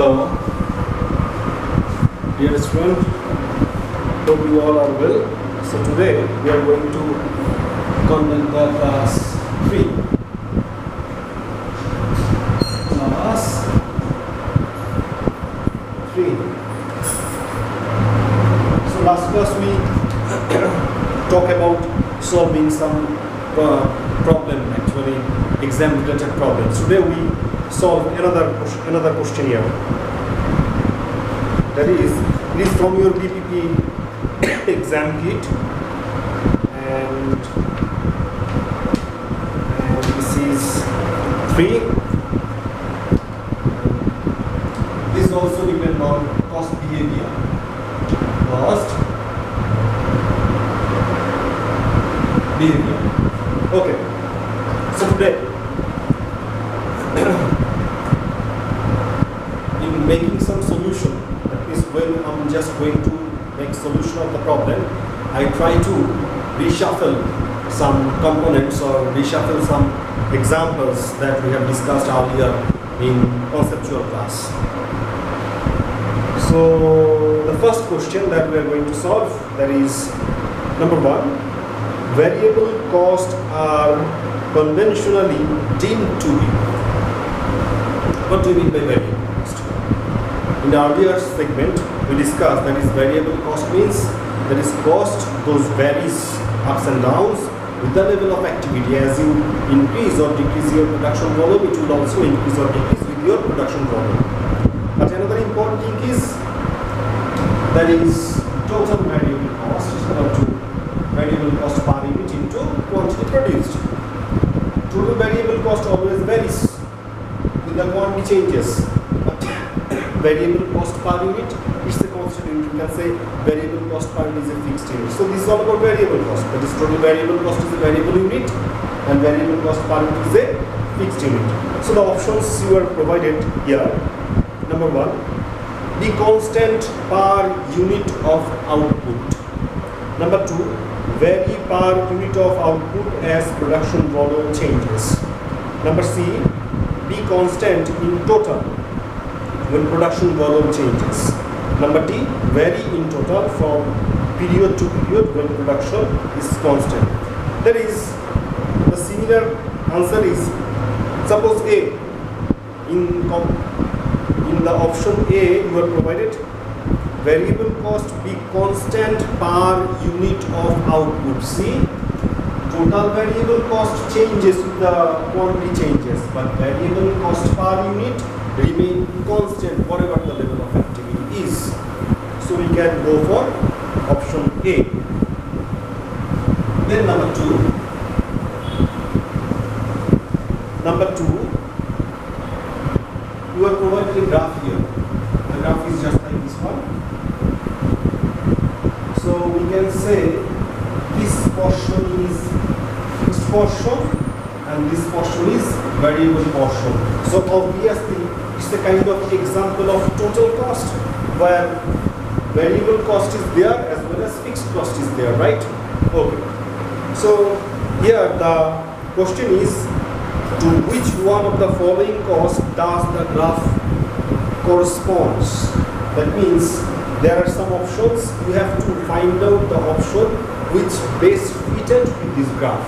Hello, dear student. Hope you all are well. So today we are going to conduct the class 3. Class 3. So last class we talk about solving some problem, actually exam related problems. Today we solve another question here. That is, it is from your BPP exam kit, and this is 3. This also depends on cost behavior. Cost behavior. Okay. So today, in making some solution, that is when I'm just going to make solution of the problem, I try to reshuffle some components or reshuffle some examples that we have discussed earlier in conceptual class. So the first question that we are going to solve, that is number 1. Variable costs are conventionally deemed to be. What do you mean by variable cost? In our earlier segment, we discussed that is variable cost means that is cost those varies ups and downs with the level of activity. As you increase or decrease your production volume, it will also increase or decrease with your production volume. But another important thing is that is total variable cost is equal to variable cost per unit into quantity produced. Total variable cost always varies with the quantity changes, but variable cost per unit is a constant unit. You can say variable cost per unit is a fixed unit. So this is all about variable cost. That is, total variable cost is a variable unit and variable cost per unit is a fixed unit. So the options you are provided here. Number 1, be constant per unit of output. Number 2, vary per unit of output as production volume changes. Number C, be constant in total when production volume changes. Number D, vary in total from period to period when production is constant. That is, the similar answer is, suppose A, in the option A you are provided variable cost be constant per unit of output. See, total variable cost changes with the quantity changes, but variable cost per unit remain constant whatever the level of activity is. So we can go for option A. Then number 2, you are provided a graph here. The graph is just like this one. So we can say this portion is fixed portion and this portion is variable portion. So obviously it's a kind of example of total cost where variable cost is there as well as fixed cost is there, right? Okay. So here the question is, to which one of the following costs does the graph corresponds? That means there are some options. You have to find out the option which best fitted with this graph.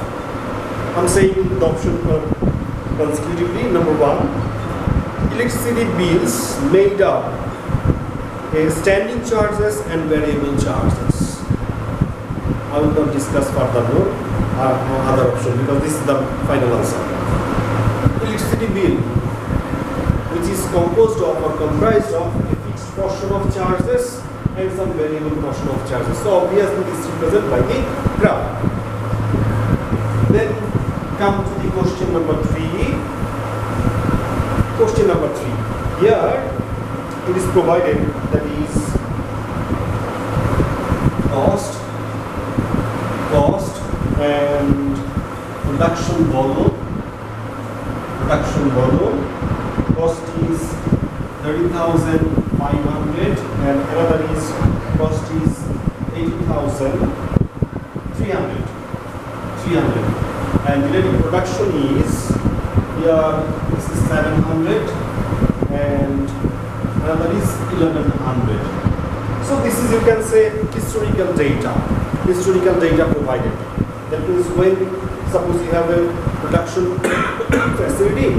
I'm saying the option consecutively. Number 1, electricity bills made up standing charges and variable charges. I will not discuss furthermore other option because this is the final answer. Electricity bill, which is composed of or comprised of a fixed portion of charges and some variable portion of charges. So obviously this is represented by the graph. Then come to the question number 3. Question number 3. Here it is provided that is cost and production volume. Cost is 30,500 and another is cost is 80,300. And related production is here this is 700 and another is 1100. So this is, you can say, historical data provided. That means when suppose you have a production facility,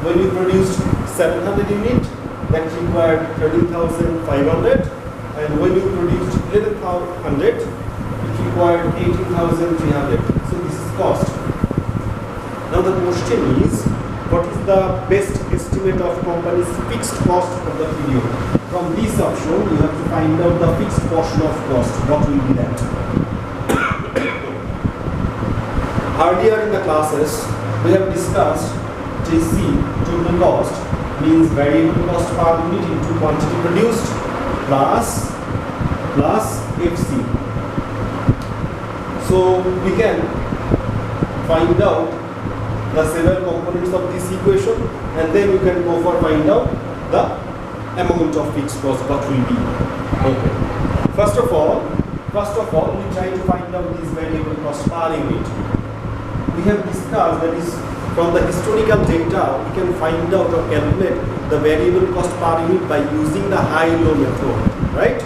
when you produced 700 unit, that required 13,500, and when you produced 11,100, it required 18,300. So this is cost. Now the question is, what is the best estimate of company's fixed cost of the period? From this option, you have to find out the fixed portion of cost. What will be that? Earlier in the classes, we have discussed TC, total cost, means variable cost per unit into quantity produced plus FC. So we can find out the several components of this equation, and then you can go for find out the amount of fixed cost what will be. Okay. First of all, we try to find out this variable cost per unit. We have discussed that is from the historical data we can find out or calculate the variable cost per unit by using the high-low method, right?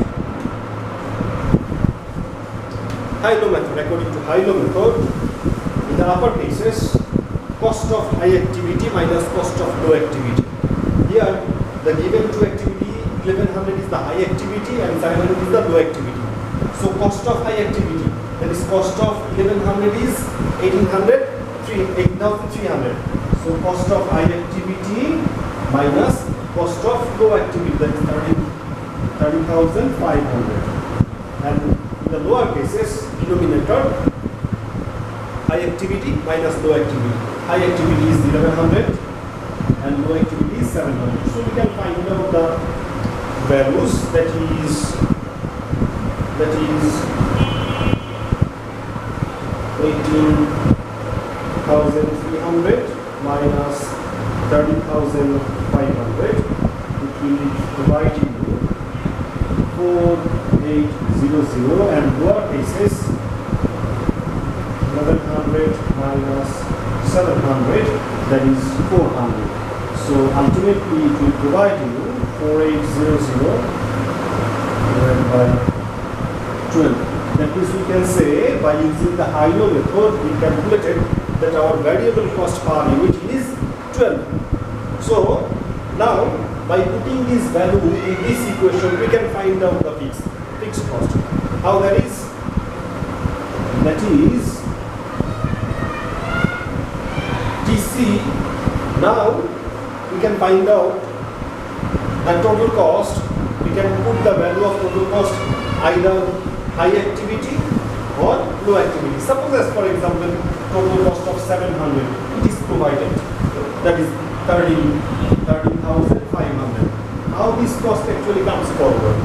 High-low method. According to high-low method, in the upper cases, cost of high activity minus cost of low activity. Here, the given two activity 1100 is the high activity and 700 is the low activity. So cost of high activity, that is cost of 1100 is 8,300. So cost of high activity minus cost of low activity, that is 30,500. And in the lower cases, denominator, high activity minus low activity. High activity is 1100 and low activity is 700. So we can find out the values, that is 18,300 minus 30,500, which will provide you 4,800, and lower cases 1100 minus 700, that is 400. So ultimately it will provide you 4,800 divided by 12. That means we can say by using the high-low method we calculated that our variable cost per unit is 12. So now by putting this value in this equation we can find out the fixed cost. How that is? That is TC. Now we can find out the total cost. We can put the value of total cost either high activity or low activity. Suppose as for example total cost of 700, it is provided, that is 30,500. How this cost actually comes forward?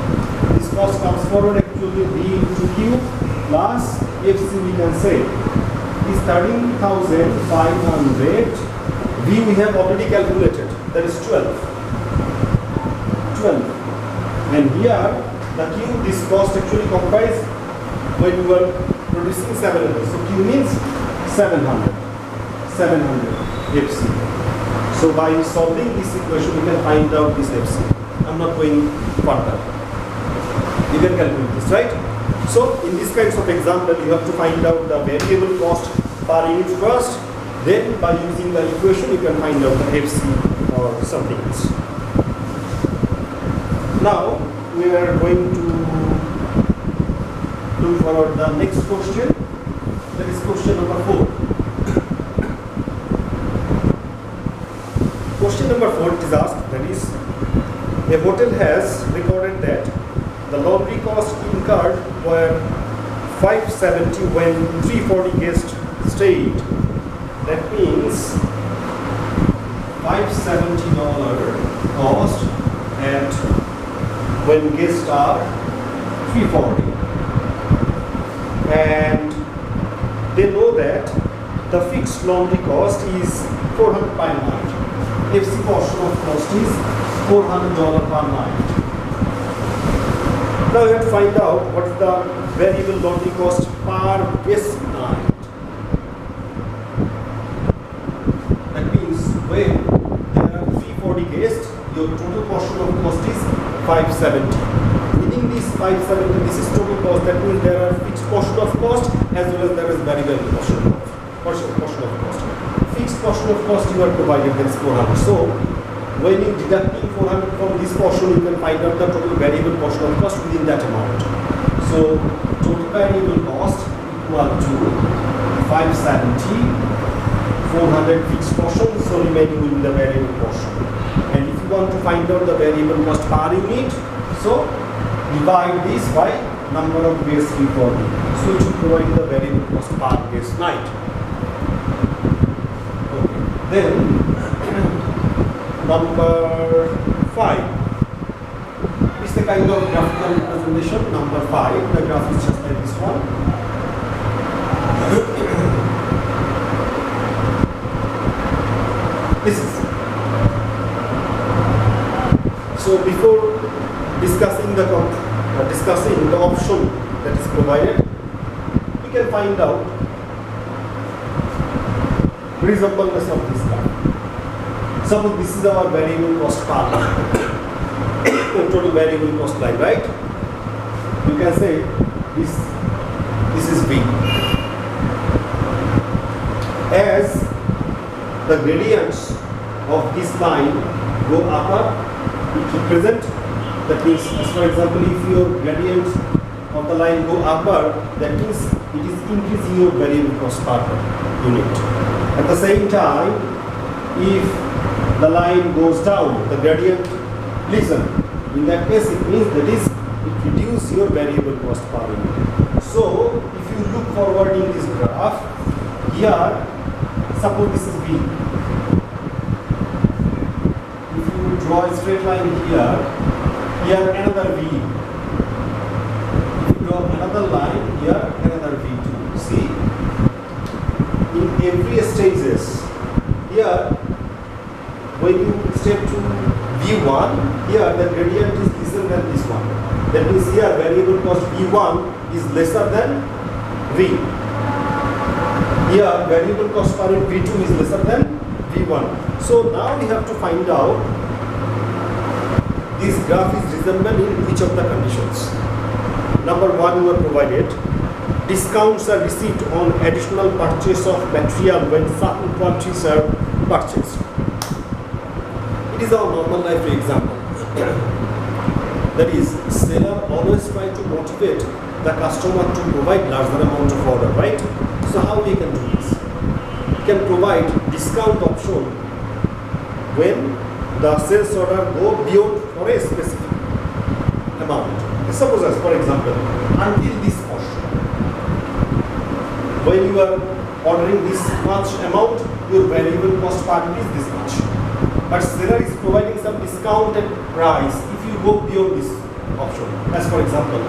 This cost comes forward actually B into Q plus FC, we can say is 13,500. V we have already calculated, that is 12. And here the Q, this cost actually comprised when you were producing 700. So Q means 700 FC. So by solving this equation we can find out this FC. I'm not going further. You can calculate this, right? So in this kinds of example you have to find out the variable cost per unit first, then by using the equation you can find out the FC or something else. Now we are going to look forward the next question, that is question number 4. Question number 4 is asked, that is, a hotel has recorded that the laundry cost incurred were 570 when 340 guests stayed. That means $570 cost at when guests are 340, and they know that the fixed laundry cost is 400 per night. FC portion of cost is $400 per night. Now you have to find out what is the variable laundry cost per guest night. That means when there are 340 guests, you your total portion of cost is 570. Within this 570, this is total cost. That means there are fixed portion of cost as well as there is variable portion of cost. Fixed portion of cost you are provided, that is 400. So when you deducting 400 from this portion, you can find out the total variable portion of cost within that amount. So total variable cost equal to 570, 400 fixed portion, so remaining will be the variable portion. And if you want to find out the variable cost per unit, so divide this by number of days recording. So it will provide the variable cost per day's night. Okay. Then number 5 is the kind of graphical representation. Number 5, the graph is just like this one. This is. So before discussing the option that is provided, we can find out reasonableness of this graph. Suppose this is our variable cost part, total variable cost line, right? You can say this is V. As the gradients of this line go upward, it represents, that means, as for example, if your gradients of the line go upward, that means it is increasing your variable cost per unit. At the same time, if the line goes down, the gradient listen. In that case, it means that it reduces your variable cost per unit. So, if you look forward in this graph, here, suppose this is V. If you draw a straight line here another V. If you draw another line here, another V2. See, in every stages, here, when you step to V1, here the gradient is lesser than this one. That means here variable cost V1 is lesser than V. Here variable cost per unit V2 is lesser than V1. So now we have to find out this graph is reasonable in which of the conditions. Number 1, you are provided discounts are received on additional purchase of material when certain quantities are purchased. It is our normal life example. That is, seller always try to motivate the customer to provide larger amount of order, right? So how we can do this? We can provide discount option when the sales order go beyond for a specific amount. Suppose as for example, until this portion, when you are ordering this much amount, your variable cost per unit is this much. But seller is providing some discounted price if you go beyond this option. As for example,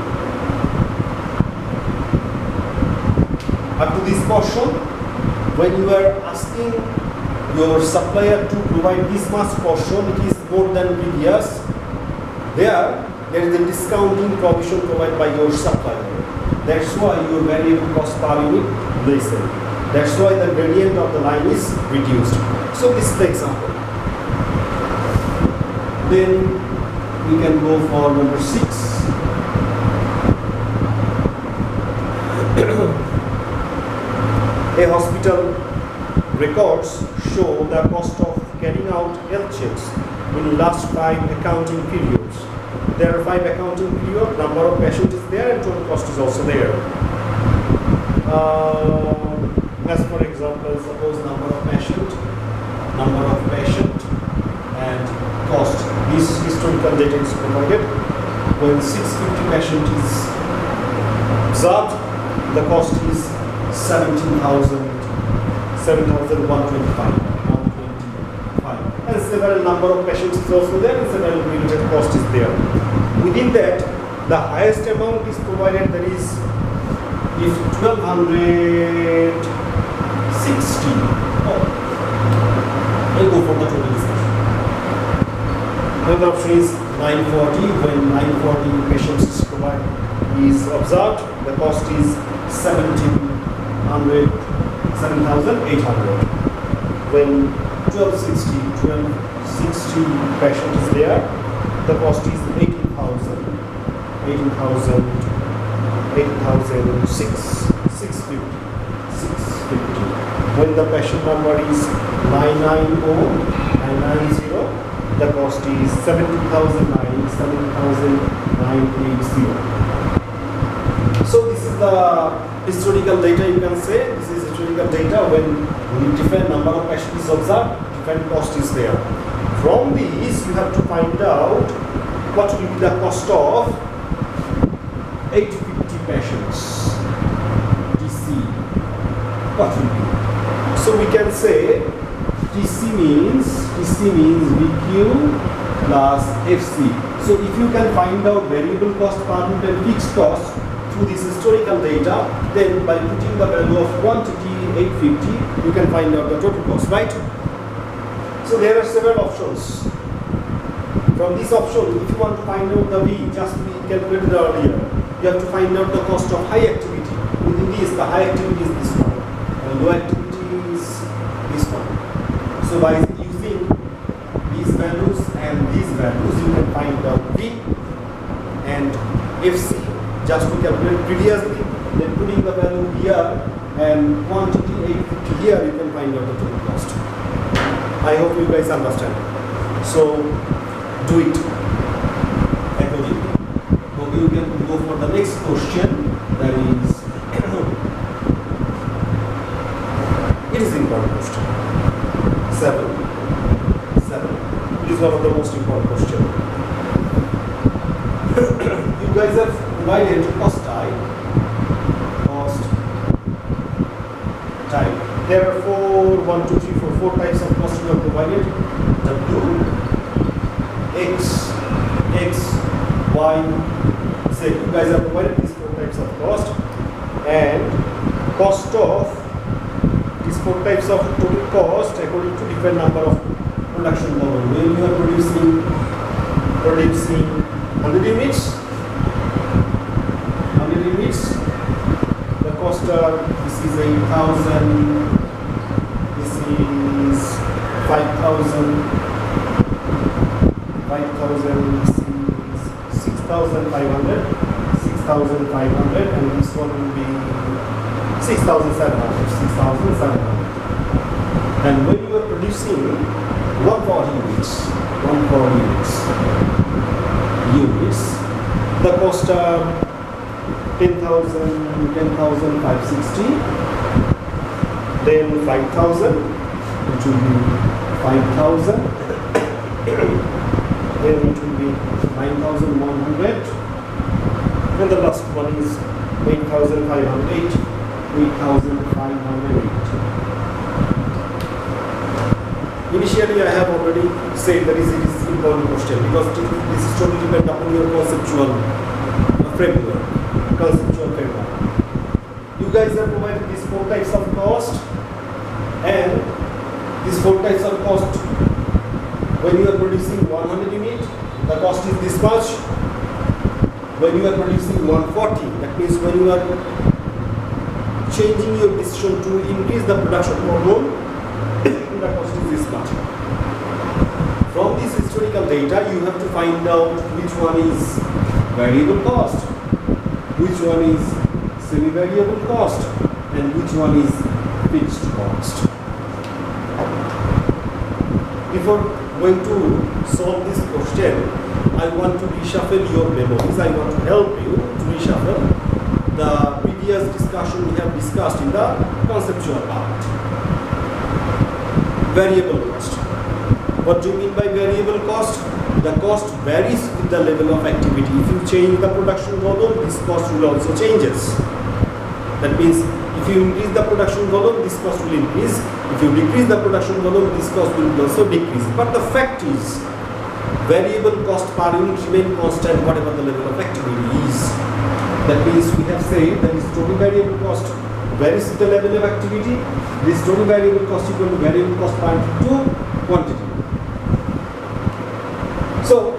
up to this portion, when you are asking your supplier to provide this much portion, it is more than previous. There is a discounting provision provided by your supplier. That's why your variable cost per unit lesser. That's why the gradient of the line is reduced. So this is the example. Then we can go for number 6. A hospital records show the cost of carrying out health checks in last 5 accounting periods. There are 5 accounting periods, number of patients is there and total cost is also there. As for example, suppose number of patient and cost. This historical data is provided. When 650 patient is observed, the cost is 7,125. And several number of patients is also there and several related cost is there. Within that, the highest amount is provided, that is if 1260. I'll go for the total discussion. Another option is 940. When 940 patients is provided is observed, the cost is 7,800. When 1260 patient is there. The cost is 650. When the patient number is 990, the cost is 7,980. So this is the historical data, you can say. This is historical data when different number of patients is observed, different cost is there. From these, you have to find out what will be the cost of 850 patients. TC. What will be? So we can say TC means VQ plus FC. So if you can find out variable cost per unit and fixed cost through this historical data, then by putting the value of quantity 850, you can find out the total cost, right? So there are several options. From this option, if you want to find out the V, just we calculated earlier, you have to find out the cost of high activity. Within this, the high activity is this one, and low activity is this one. So by using these values and these values, you can find out V and FC. Just to calculate previously, then putting the value here and quantity 850 here, you can find out the total cost. I hope you guys understand. So do it accordingly. Okay, you can go for the next question. That is, it is important question. 7. It is one of the most important questions. You guys have provided cost type. There are 4 types of cost you have provided. W, X, Y, Z. You guys have provided these 4 types of cost, and cost of these 4 types of total cost according to different number of production volume. When you are producing 100 units, the cost are, this is 8,000, this is 5,000, this is 6,500, and this one will be 6,700. And when you are producing 140 units, the cost are 10,560, then 5,000, which will be 5,000, then it will be 9,100, and the last one is 8,508. Initially, I have already said that it is important question because this is totally depend upon your conceptual framework. You guys have provided these 4 types of cost, and these 4 types of cost. When you are producing 100 units, the cost is this much. When you are producing 140, that means when you are changing your decision to increase the production volume, the cost is this much. From this historical data, you have to find out which one is variable cost, which one is semi-variable cost, and which one is fixed cost. Before going to solve this question, I want to reshuffle your memories. I want to help you to reshuffle the previous discussion we have discussed in the conceptual part. Variable cost. What do you mean by variable cost? The cost varies with the level of activity. If you change the production volume, this cost will also changes. That means if you increase the production volume, this cost will increase. If you decrease the production volume, this cost will also decrease. But the fact is, variable cost per unit remain constant whatever the level of activity is. That means we have said that this total variable cost varies with the level of activity. This total variable cost equal to variable cost per unit to quantity. So,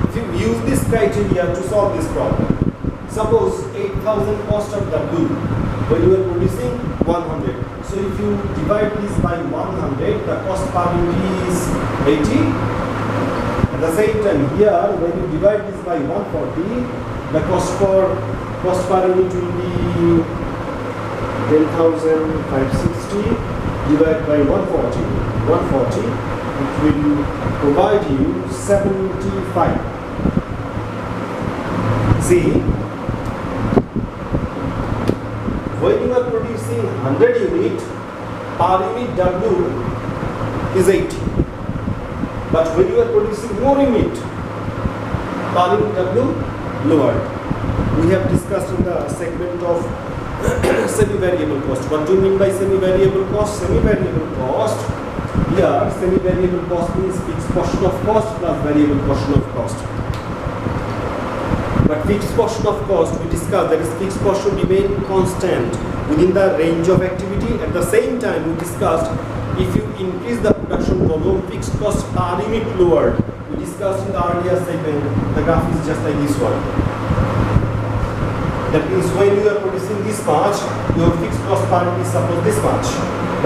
if you use this criteria to solve this problem, suppose 8,000 cost of W when you are producing 100. So So if you divide this by 100, the cost per unit is 80. At the same time here, when you divide this by 140, the cost per unit will be 10,560 divided by 140. 140, it will provide you 75. See, when you are producing 100 unit, per unit W is 80. But when you are producing more unit, per unit W lower. We have discussed in the segment of semi-variable cost. What do you mean by semi-variable cost? Semi-variable cost, here semi-variable cost means fixed portion of cost plus variable portion of cost. But fixed portion of cost, we discussed that is fixed portion remain constant within the range of activity. At the same time, we discussed if you increase the production volume, fixed cost per unit lowered. We discussed in the earlier segment, the graph is just like this one. That means when you are producing this much, your fixed cost per unit is suppose this much.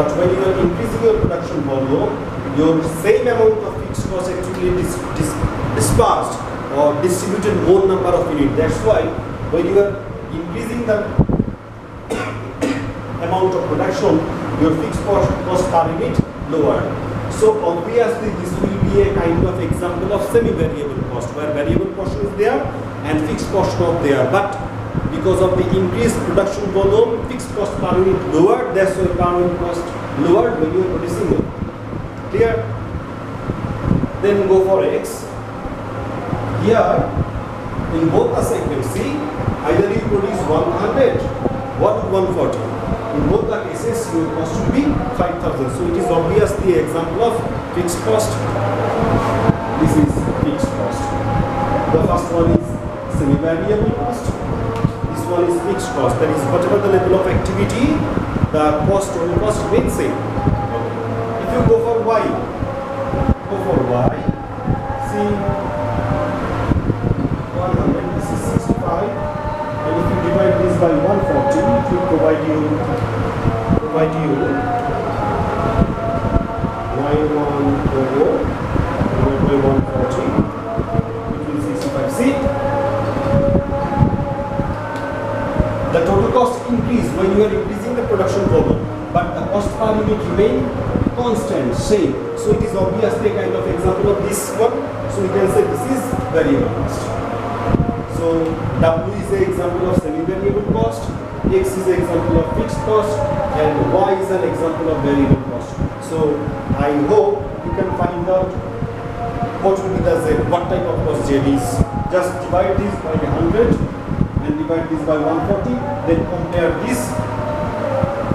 But when you are increasing your production volume, your same amount of fixed cost actually dispersed or distributed more number of units. That's why when you are increasing the amount of production, your fixed cost per unit lower. So obviously this will be a kind of example of semi-variable cost where variable portion is there and fixed portion of there. But because of the increased production volume, fixed cost per unit lower, that's why per unit cost lower when you are producing more. Clear? Then go for X. Here, in both the segments, see, either you produce 100 or 140. In both the cases, your cost will be 5,000. So it is obviously an example of fixed cost. This is fixed cost. The first one is semi-variable cost. This one is fixed cost. That is whatever the level of activity, the total cost remains same. If you go for Y, see 100, this is 65, and if you divide this by 140, it will provide you 9100 divided by 140, it will 65. See, the total cost increase when you are increasing the production volume, but the cost per unit remain constant, same. So it is obviously a kind of example of this one. So we can say this is variable cost. So W is an example of semi-variable cost, X is an example of fixed cost, and Y is an example of variable cost. So I hope you can find out what will be the Z, what type of cost Z is. Just divide this by 100 and divide this by 140, then compare this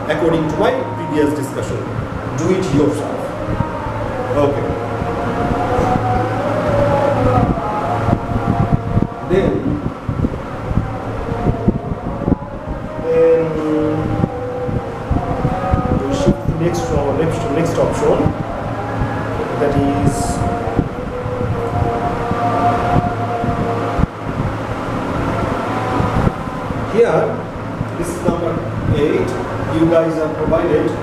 according to my previous discussion. Do it yourself. Okay. Then we shift to next option, that is here. This is number 8. You guys are provided a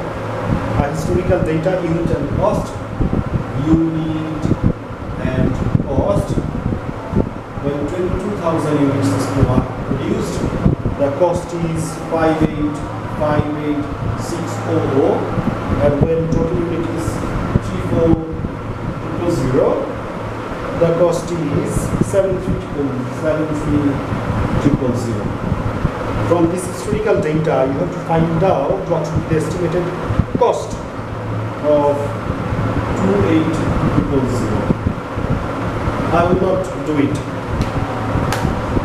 historical data, unit and cost, unit and cost. When 22,000 units is produced, the cost is 58,600, and when total unit is 34,000, the cost is 73,000. From this historical data, you have to find out what will be the estimated cost of 28,000. I will not do it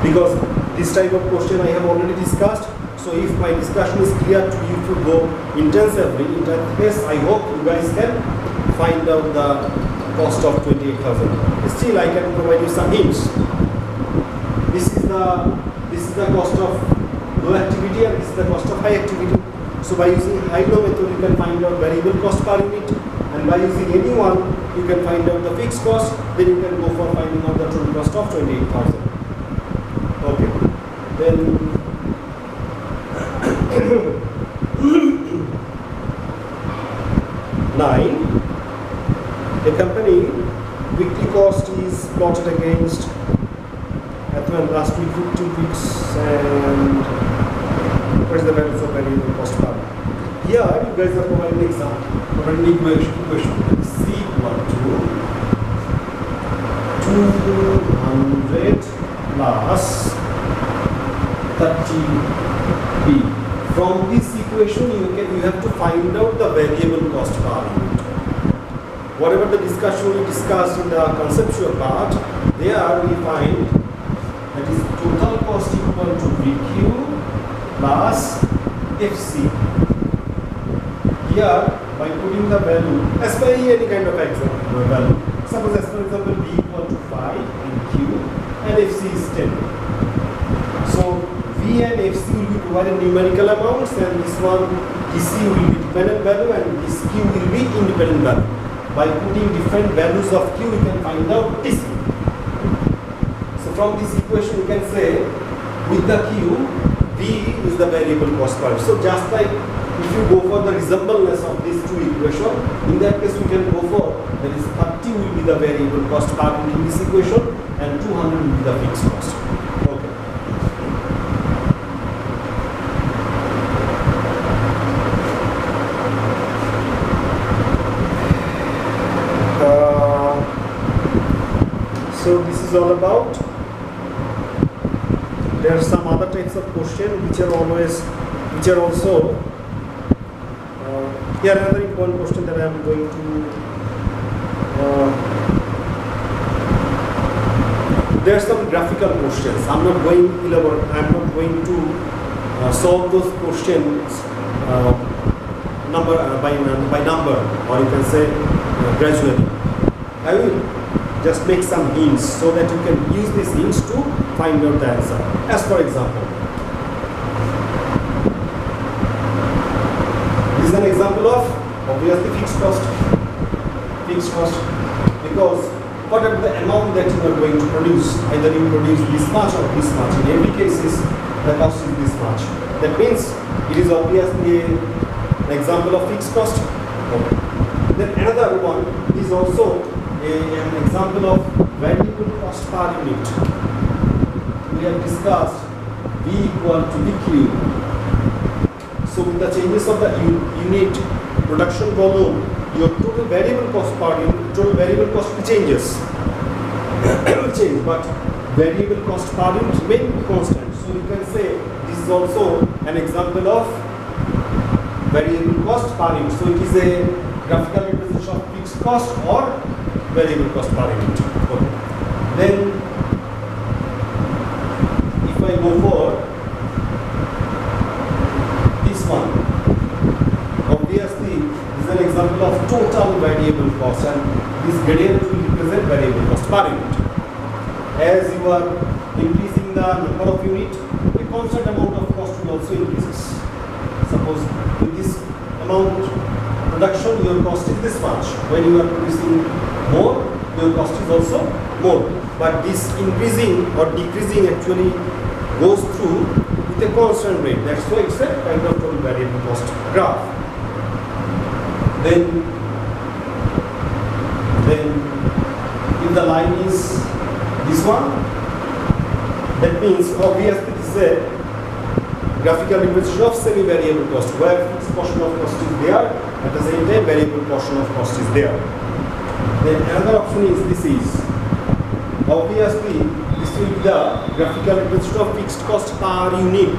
because this type of question I have already discussed. So if my discussion is clear to you to go intensively, in that case I hope you guys can find out the cost of 28,000. Still I can provide you some hints. This is the cost of low activity and this is the cost of high activity. So by using high-low method you can find out variable cost per unit, and by using any one you can find out the fixed cost, then you can go for finding out the total cost of 28,000. Okay. Then 9. A company weekly cost is plotted against last week 2 weeks, and what is the value of variable cost per annum? Here you guys are providing an example, providing equation C equal to 200 plus 30p. From this equation you have to find out the variable cost per unit. Whatever the discussion we discussed in the conceptual part, there we find that is total cost equal to VQ plus FC. Here, by putting the value as per any kind of example value, suppose as for example V equal to 5 in Q and FC is 10. So V and FC will be provided numerical amounts, and this one DC will be dependent value and this Q will be independent value. By putting different values of Q, we can find out DC. So from this equation, we can say with the Q, V is the variable cost per unit. So just like if you go for the reasonableness of these two equations, in that case we can go for that is 30 will be the variable cost per unit in this equation and 200 will be the fixed cost. Okay. So this is all about. There are some other types of questions which are also here another important question that I am going to there are some graphical questions. I'm not going to solve those questions number by number, or you can say gradually. I will just make some hints so that you can use these hints to find out the answer. As for example, this is an example of obviously fixed cost, because whatever the amount that you are going to produce, either you produce this much or this much, in every case the cost is this much. That means it is obviously an example of fixed cost. Okay. Then another one is also an example of variable cost per unit. We have discussed V equal to VQ. So with the changes of the unit production volume, your total variable cost per unit, total variable cost changes. will change, but variable cost per unit remain constant. So you can say this is also an example of variable cost per unit. So it is a graphical representation of fixed cost or variable cost per unit. Okay. Then if I go for this one, obviously this is an example of total variable cost, and this gradient will represent variable cost per unit. As you are increasing the number of units, a constant amount of cost will also increases. Suppose with this amount production, your cost is this much. When you are producing more, your cost is also more. But this increasing or decreasing actually goes through with a constant rate. That's why it's a kind of total variable cost graph. Then if the line is this one, that means obviously this is a graphical representation of semi-variable cost, where fixed portion of cost is there, at the same time variable portion of cost is there. Then another option is this is obviously this will be the graphical representation of fixed cost per unit,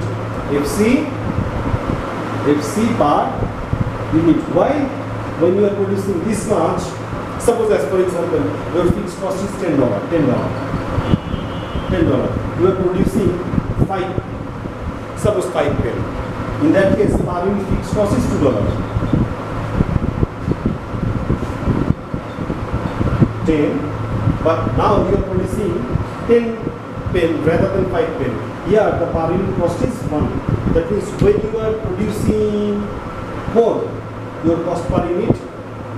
FC per unit. Why? When you are producing this much, suppose as for example your fixed cost is $10. You are producing 5, suppose 5 pen. In that case, per unit fixed cost is $2. 10, but now you are producing 10 pen rather than 5 pen. Here the per unit cost is 1. That means when you are producing more, your cost per unit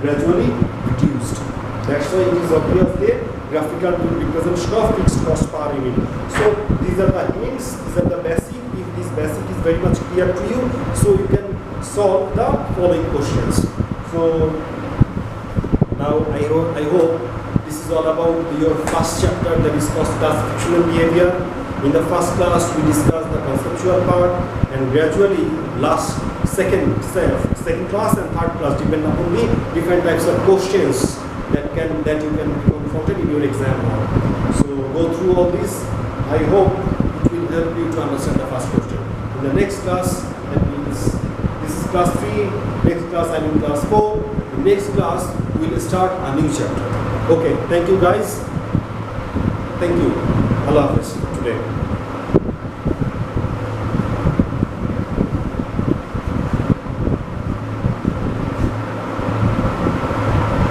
gradually reduced. That's why it is obviously graphical representation of fixed cost per unit. So these are the hints, these are the basic. If this basic is very much clear to you, so you can solve the following questions. So Now I hope this is all about your first chapter, that is cost classification and behavior. In the first class we discussed the conceptual part, and gradually second class and third class depend upon the different types of questions that you can be confronted in your exam hall. So go through all this. I hope it will help you to understand the first question. In the next class, that means this is class 3, next class I'm in class 4. In next class we will start a new chapter. Okay, thank you guys. Thank you. Allah Hafiz today.